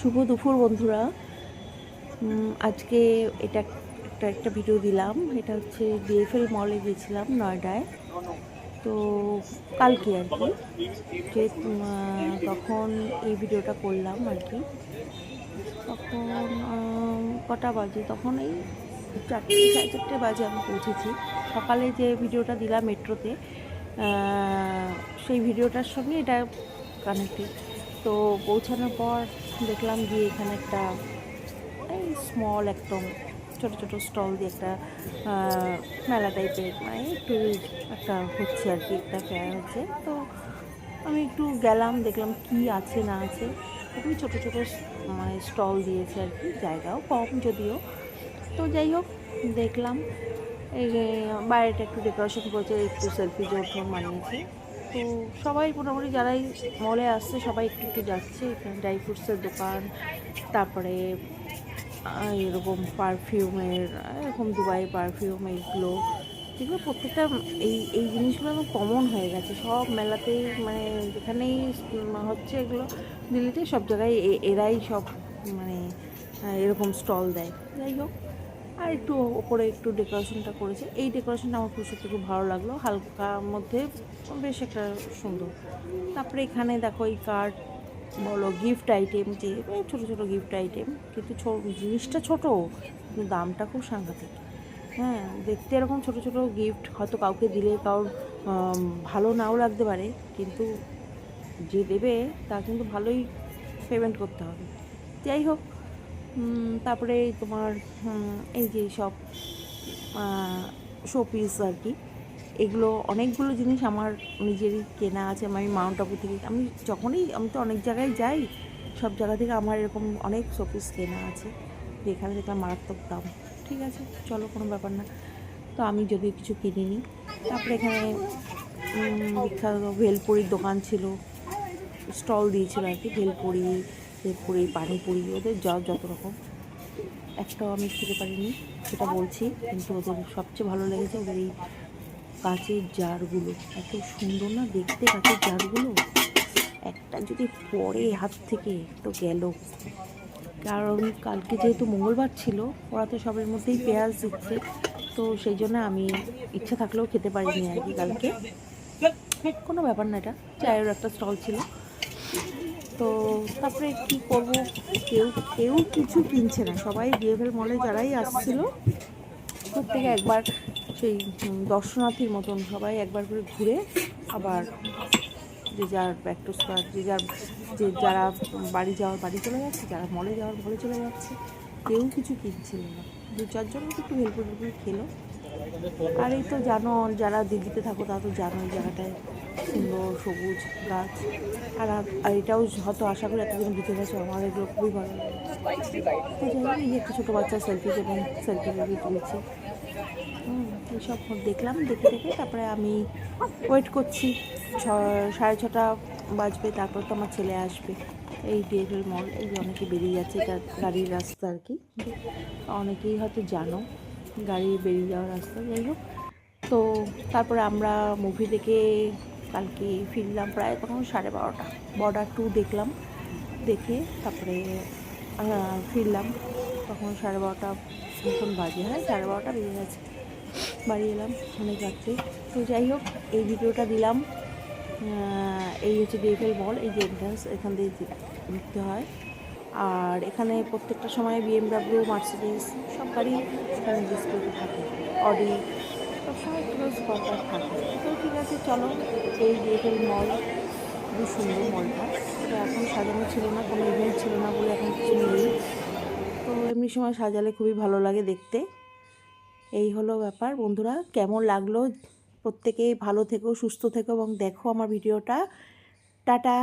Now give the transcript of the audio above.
শুভ দুপুর বন্ধুরা। আজকে এটা একটা ভিডিও দিলাম। এটা হচ্ছে ডিএফএল মলে গিয়েছিলাম নয়ডায়। তো কালকে আর কি যে তখন এই ভিডিওটা করলাম আর কি। তখন কটা বাজে, তখন এই 4টে 4:30 বাজে আমি পৌঁছেছি। সকালে যে ভিডিওটা দিলাম মেট্রোতে, সেই ভিডিওটার সঙ্গে এটা কানেক্টেড। তো পৌঁছানোর পর দেখলাম গিয়ে এখানে একটা এই স্মল একদম ছোটো ছোটো স্টল দিয়ে একটা মেলা টাইপের, মানে একটু একটা হচ্ছে আর কি, একটা ফেয়ার হচ্ছে। তো আমি একটু গেলাম, দেখলাম কি আছে না আছে। খুবই ছোটো ছোটো মানে স্টল দিয়েছে আর কি, জায়গাও কম যদিও। তো যাই হোক, দেখলাম এই যে বাইরেটা একটু ডেকোরেশন করেছে, একটু সেলফি জোন বানিয়েছে। তো সবাই মোটামুটি যারাই মলে আসছে সবাই একটু একটু যাচ্ছে। এখানে ড্রাই ফ্রুটসের দোকান, তারপরে এরকম পারফিউমের, এরকম দুবাই পারফিউম, এইগুলো যেগুলো প্রত্যেকটা এই এই জিনিসগুলো এখন কমন হয়ে গেছে সব মেলাতেই, মানে যেখানেই হচ্ছে এগুলো দিল্লিতে সব জায়গায় এরাই সব মানে এরকম স্টল দেয়। যাই হোক, আর একটু ওপরে একটু ডেকোরেশনটা করেছে। এই ডেকোরেশনটা আমার খুব সত্যি খুব ভালো লাগলো, হালকা মধ্যে বেশ একটা সুন্দর। তারপরে এখানে দেখো এই কার্ড বলো, গিফট আইটেম, যে ছোটো ছোটো গিফট আইটেম, কিন্তু জিনিসটা ছোটো কিন্তু দামটা খুব সাংঘাতিক। হ্যাঁ, দেখতে এরকম ছোটো ছোটো গিফট হয়তো কাউকে দিলে কারোর ভালো নাও লাগতে পারে, কিন্তু যে দেবে তার কিন্তু ভালোই পেমেন্ট করতে হবে। যাই হোক, তারপরে তোমার এই যে সব শোপিস আর কি, এগুলো অনেকগুলো জিনিস আমার নিজেরই কেনা আছে। আমি মাউন্ট আবু থেকে, আমি তো অনেক জায়গায় যাই, সব জায়গা থেকে আমার এরকম অনেক শোপিস কেনা আছে। এখানে দেখলাম মারাত্মক দাম। ঠিক আছে, চলো, কোনো ব্যাপার না। তো আমি যদিও কিছু কিনিনি। তারপরে এখানে বিখ্যাত ভেলপুরির দোকান ছিল, স্টল দিয়েছিল আর কি, ভেলপুরি পানিপুরি, ওদের যত রকম। একটাও আমি খেতে পারিনি, সেটা বলছি, কিন্তু ওদের সবচেয়ে ভালো লেগেছে ওদের এই কাচের জারগুলো। এত সুন্দর না দেখতে কাচের জারগুলো, একটা যদি পড়ে হাত থেকে তো গেল। কারণ কালকে যেহেতু মঙ্গলবার ছিল, ওরা তো সবের মধ্যেই পেঁয়াজ দিচ্ছে, তো সেই জন্য আমি ইচ্ছা থাকলেও খেতে পারিনি আর কি কালকে। কোনো ব্যাপার না, এটা চায়ের একটা স্টল ছিল। তো তারপরে কি করব, কেউ কেউ কিছু কিনছে না, সবাই ডিএফএল মলে যারাই আসছিল প্রত্যেকে একবার সেই দর্শনার্থীর মতন সবাই একবার করে ঘুরে আবার যে যার ব্যাক টু স্কোয়ার, যারা বাড়ি চলে যাচ্ছে, যারা মলে চলে যাচ্ছে। কেউ কিছু কিনছিল না, 2-4 জন একটু ভেলপুরি খেলো। আর এই তো জানো, যারা দিল্লিতে থাকো তারা তো জানো এই জায়গাটায় সুন্দর সবুজ গাছ। আর এটাও হয়তো আশা করি এতদিন বুঝে গেছো, আমার এগুলো খুবই ভালো লাগে। তো যাই হোক, এই একটা ছোটো বাচ্চা সেলফি তুলছে। এইসব দেখলাম, দেখে তারপরে আমি ওয়েট করছি। 6:30 বাজবে, তারপর তো আমার ছেলে আসবে। এই ডিএফএল মল, এই যে অনেকে বেরিয়ে যাচ্ছে, এটা গাড়ির রাস্তা আর কি, অনেকেই হয়তো জানো গাড়ি বেরিয়ে যাওয়ার রাস্তা। যাই হোক, তো তারপরে আমরা মুভি দেখে কালকে ফিরলাম প্রায় তখন 12:30। বর্ডার 2 দেখলাম, দেখে তারপরে ফিরলাম তখন 12:30 মতন বাজে। হ্যাঁ, 12:30 বেজে গেছে, বাড়ি এলাম অনেক রাত্রে। তো যাই হোক, এই ভিডিওটা দিলাম। এই হচ্ছে ডিএফএল মল, এই যে এন্ট্রান্স, এখান দিয়ে ঢুকতে হয়। আর এখানে প্রত্যেকটা সময় বিএমডাব্লিউ, মার্সিডিজ সব গাড়ি এখানে ডিসপ্লেতে থাকে, অডি সবসময় ক্লোজ করা থাকে। তো ঠিক আছে, চলো, এই ডিএফএল মল খুবই সুন্দর মলটা। এটা এখন সাজানো ছিল না, কোনো ইভেন্ট ছিল না বলে এখন কিছু নেই। তো এমনি সময় সাজালে খুবই ভালো লাগে দেখতে। এই হলো ব্যাপার বন্ধুরা, কেমন লাগলো? প্রত্যেকেই ভালো থেকো, সুস্থ থেকো এবং দেখো আমার ভিডিওটা। টাটা।